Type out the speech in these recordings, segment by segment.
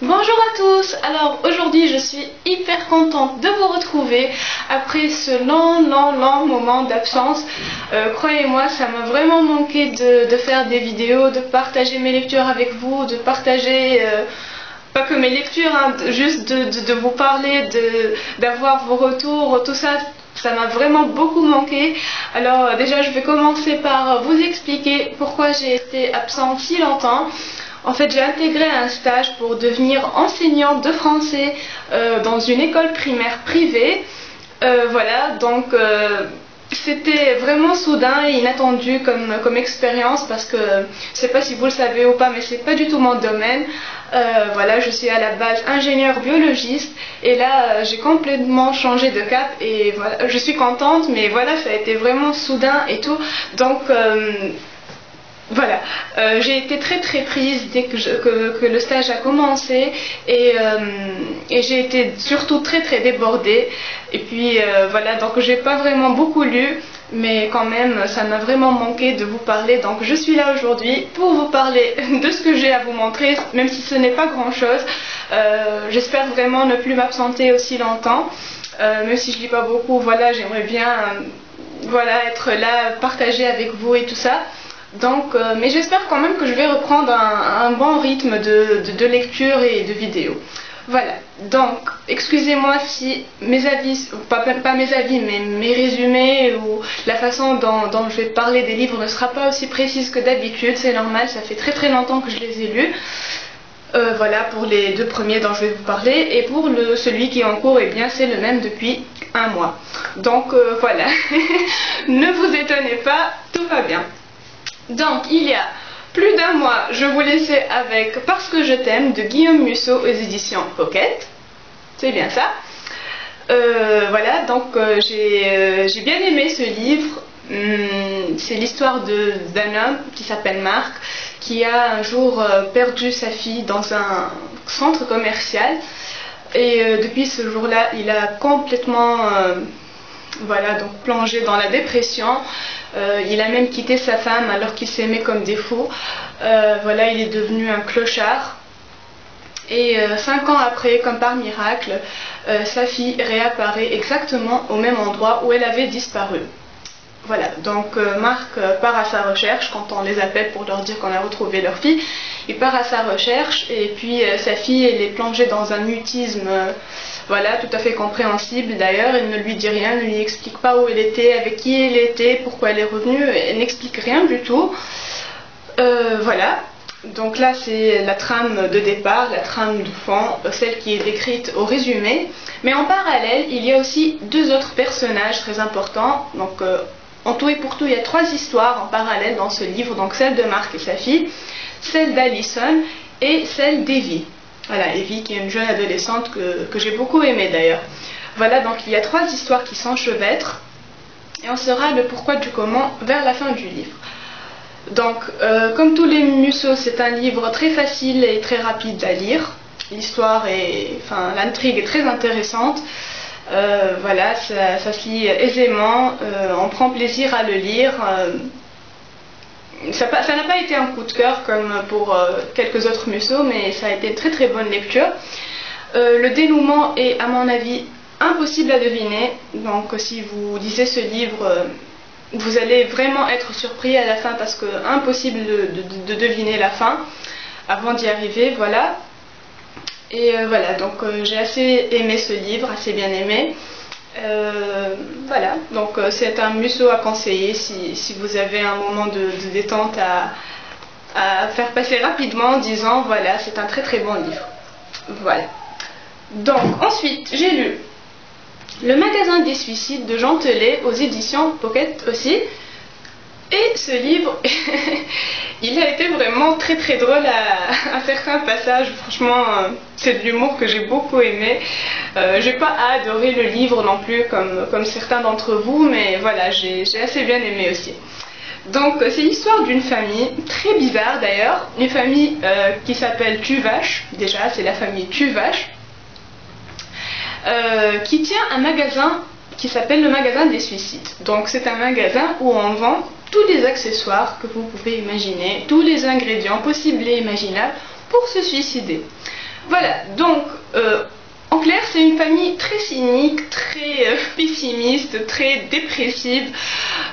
Bonjour à tous. Alors aujourd'hui je suis hyper contente de vous retrouver après ce long moment d'absence. Croyez-moi, ça m'a vraiment manqué de faire des vidéos, de partager mes lectures avec vous, de partager pas que mes lectures, hein, juste de vous parler, d'avoir vos retours, tout ça. Ça m'a vraiment beaucoup manqué. Alors déjà je vais commencer par vous expliquer pourquoi j'ai été absente si longtemps. En fait, j'ai intégré un stage pour devenir enseignante de français dans une école primaire privée. Voilà, donc c'était vraiment soudain et inattendu comme expérience parce que je sais pas si vous le savez ou pas, mais c'est pas du tout mon domaine. Voilà, je suis à la base ingénieure biologiste et là j'ai complètement changé de cap et voilà, je suis contente, mais voilà, ça a été vraiment soudain et tout. Donc voilà, j'ai été très prise dès que le stage a commencé et j'ai été surtout très débordée. Et puis voilà, donc j'ai pas vraiment beaucoup lu, mais quand même ça m'a vraiment manqué de vous parler. Donc je suis là aujourd'hui pour vous parler de ce que j'ai à vous montrer, même si ce n'est pas grand chose. J'espère vraiment ne plus m'absenter aussi longtemps, même si je lis pas beaucoup. Voilà, j'aimerais bien voilà, être là, partager avec vous et tout ça. Donc, mais j'espère quand même que je vais reprendre un bon rythme de lecture et de vidéo. Voilà, donc excusez-moi si mes avis, pas mes avis, mais mes résumés ou la façon dont je vais parler des livres ne sera pas aussi précise que d'habitude, c'est normal, ça fait très longtemps que je les ai lus. Voilà pour les deux premiers dont je vais vous parler, et pour celui qui est en cours, eh bien c'est le même depuis un mois. Donc voilà, ne vous étonnez pas, tout va bien. Donc, il y a plus d'un mois, je vous laissais avec Parce que je t'aime de Guillaume Musso aux éditions Pocket. C'est bien ça. Voilà, donc j'ai bien aimé ce livre. C'est l'histoire d'un homme qui s'appelle Marc, qui a un jour perdu sa fille dans un centre commercial. Et depuis ce jour-là, il a complètement voilà, donc plongé dans la dépression. Il a même quitté sa femme alors qu'il s'aimait comme des fous. Voilà, il est devenu un clochard. Et 5 ans après, comme par miracle, sa fille réapparaît exactement au même endroit où elle avait disparu. Voilà, donc Marc part à sa recherche quand on les appelle pour leur dire qu'on a retrouvé leur fille. Il part à sa recherche et puis sa fille, elle est plongée dans un mutisme, voilà, tout à fait compréhensible d'ailleurs. Elle ne lui dit rien, ne lui explique pas où elle était, avec qui elle était, pourquoi elle est revenue, elle n'explique rien du tout. Voilà, donc là c'est la trame de départ, la trame de fond, celle qui est décrite au résumé. Mais en parallèle, il y a aussi deux autres personnages très importants. Donc en tout et pour tout, il y a 3 histoires en parallèle dans ce livre, donc celle de Marc et sa fille, celle d'Alison et celle d'Evie. Voilà, Evie qui est une jeune adolescente que j'ai beaucoup aimée d'ailleurs. Voilà, donc il y a 3 histoires qui s'enchevêtrent et on saura le pourquoi du comment vers la fin du livre. Donc, comme tous les Musso, c'est un livre très facile et très rapide à lire. L'histoire est, enfin, l'intrigue est très intéressante. Voilà, ça se lit aisément, on prend plaisir à le lire. Ça n'a pas été un coup de cœur comme pour quelques autres Musso, mais ça a été une très bonne lecture. Le dénouement est, à mon avis, impossible à deviner. Donc si vous lisez ce livre, vous allez vraiment être surpris à la fin parce que impossible de deviner la fin avant d'y arriver, voilà. Et voilà, donc j'ai assez aimé ce livre, assez bien aimé. Voilà, donc c'est un Musso à conseiller si vous avez un moment de détente à faire passer rapidement en disant voilà, c'est un très bon livre. Voilà. Donc ensuite, j'ai lu Le magasin des suicides de Jean Telet aux éditions Pocket aussi. Et ce livre, il a été vraiment très drôle à certains passages. Franchement, c'est de l'humour que j'ai beaucoup aimé. J'ai pas adoré le livre non plus comme certains d'entre vous, mais voilà, j'ai assez bien aimé aussi. Donc c'est l'histoire d'une famille, très bizarre d'ailleurs, une famille qui s'appelle Tuvache, déjà c'est la famille Tuvache, qui tient un magasin qui s'appelle le magasin des suicides. Donc c'est un magasin où on vend tous les accessoires que vous pouvez imaginer, tous les ingrédients possibles et imaginables pour se suicider. Voilà, donc en clair, c'est une famille très cynique, très pessimiste, très dépressive.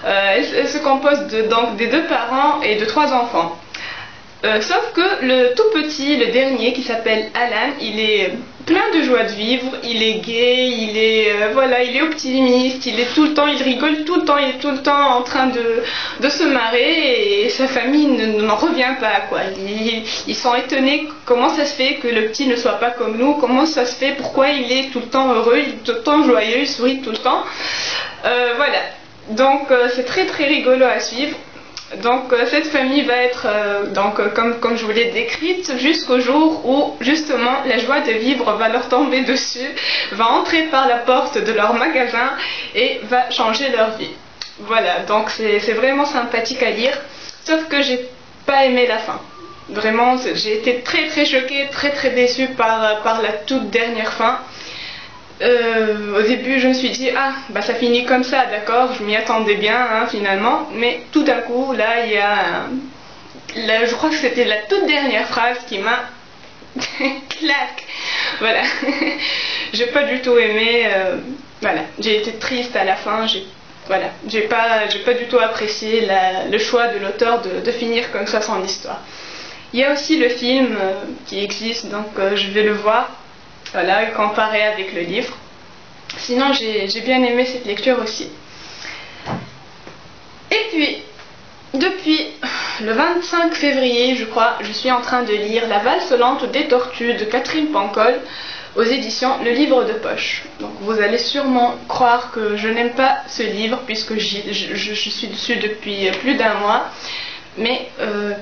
Elle se compose donc des 2 parents et de 3 enfants. Sauf que le tout petit, le dernier, qui s'appelle Alan, il est plein de joie de vivre, il est gai, il est optimiste, il est tout le temps, il rigole tout le temps, il est tout le temps en train de se marrer et sa famille n'en revient pas, quoi. Ils sont étonnés comment ça se fait que le petit ne soit pas comme nous, comment ça se fait, pourquoi il est tout le temps heureux, il est tout le temps joyeux, il sourit tout le temps. Voilà, donc c'est très très rigolo à suivre. Donc cette famille va être comme je vous l'ai décrite jusqu'au jour où justement la joie de vivre va leur tomber dessus, va entrer par la porte de leur magasin et va changer leur vie. Voilà, donc c'est vraiment sympathique à lire, sauf que j'ai pas aimé la fin. Vraiment, j'ai été très très choquée, très très déçue par la toute dernière fin. Au début je me suis dit ah bah ça finit comme ça, d'accord, je m'y attendais bien hein, finalement, mais tout d'un coup là il y a je crois que c'était la toute dernière phrase qui m'a clac, voilà. J'ai pas du tout aimé, voilà, j'ai été triste à la fin, j'ai pas du tout apprécié le choix de l'auteur de finir comme ça son histoire. Il y a aussi le film qui existe, donc je vais le voir. Voilà, comparé avec le livre. Sinon, j'ai bien aimé cette lecture aussi. Et puis, depuis le 25 février, je crois, je suis en train de lire La valse lente des tortues de Catherine Pancol aux éditions Le Livre de Poche. Donc vous allez sûrement croire que je n'aime pas ce livre puisque je suis dessus depuis plus d'1 mois. Mais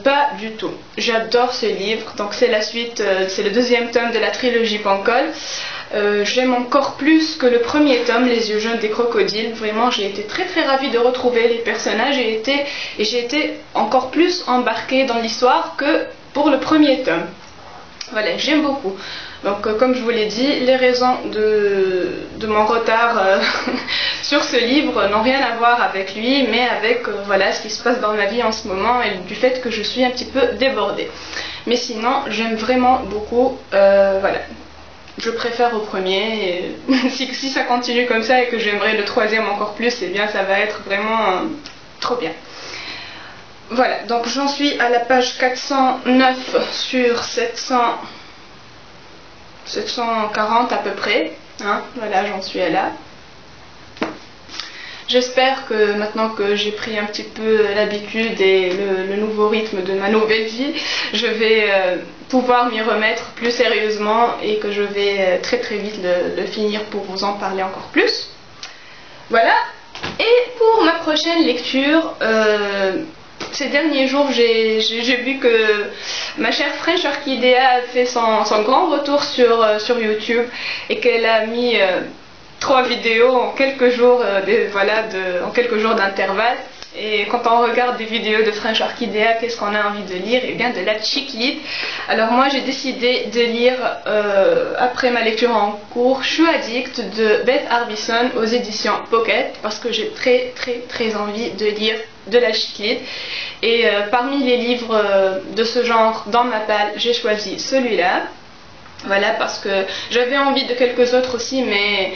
pas du tout. J'adore ce livre, donc c'est la suite, c'est le 2e tome de la trilogie Pancol. J'aime encore plus que le premier tome, Les yeux jaunes des crocodiles. Vraiment, j'ai été très très ravie de retrouver les personnages et j'ai été encore plus embarquée dans l'histoire que pour le premier tome. Voilà, j'aime beaucoup. Donc comme je vous l'ai dit, les raisons de mon retard sur ce livre n'ont rien à voir avec lui, mais avec voilà, ce qui se passe dans ma vie en ce moment et du fait que je suis un petit peu débordée. Mais sinon, j'aime vraiment beaucoup, voilà. Je préfère au premier, et si ça continue comme ça et que j'aimerais le 3e encore plus, eh bien ça va être vraiment trop bien. Voilà, donc j'en suis à la page 409 sur 740 à peu près, hein, voilà, j'en suis à là. J'espère que maintenant que j'ai pris un petit peu l'habitude et le nouveau rythme de ma nouvelle vie, je vais pouvoir m'y remettre plus sérieusement et que je vais très très vite le finir pour vous en parler encore plus. Voilà, et pour ma prochaine lecture, ces derniers jours, j'ai vu que ma chère French Orchidea a fait son grand retour sur YouTube et qu'elle a mis 3 vidéos en quelques jours, en quelques jours d'intervalle. Et quand on regarde des vidéos de French Orchidea, qu'est-ce qu'on a envie de lire? Eh bien de la chick lit. Alors moi j'ai décidé de lire, après ma lecture en cours, Je suis addict de Beth Harbison aux éditions Pocket, parce que j'ai très très très envie de lire de la chick lit. Et parmi les livres de ce genre dans ma palle, j'ai choisi celui-là. Voilà, parce que j'avais envie de quelques autres aussi, mais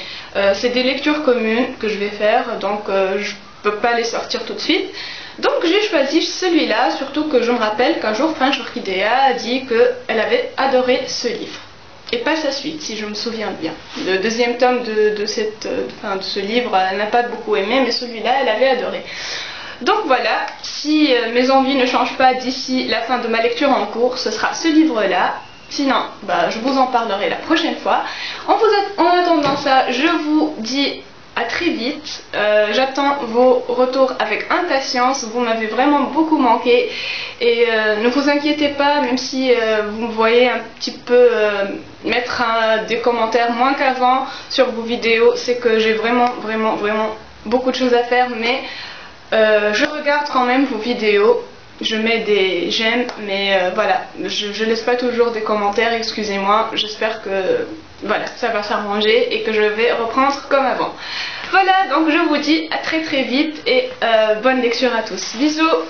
c'est des lectures communes que je vais faire, donc je ne peux pas les sortir tout de suite. Donc j'ai choisi celui-là, surtout que je me rappelle qu'un jour French Orchidea a dit qu'elle avait adoré ce livre. Et pas sa suite, si je me souviens bien. Le 2e tome de ce livre, elle n'a pas beaucoup aimé, mais celui-là, elle avait adoré. Donc voilà, si mes envies ne changent pas d'ici la fin de ma lecture en cours, ce sera ce livre-là. Sinon, je vous en parlerai la prochaine fois. En attendant ça, je vous dis à très vite. J'attends vos retours avec impatience. Vous m'avez vraiment beaucoup manqué. Et ne vous inquiétez pas, même si vous me voyez un petit peu mettre des commentaires moins qu'avant sur vos vidéos, c'est que j'ai vraiment beaucoup de choses à faire. Mais je regarde quand même vos vidéos. Je mets des j'aime, mais voilà, je laisse pas toujours des commentaires, excusez-moi. J'espère que voilà, ça va s'arranger et que je vais reprendre comme avant. Voilà, donc je vous dis à très très vite et bonne lecture à tous. Bisous!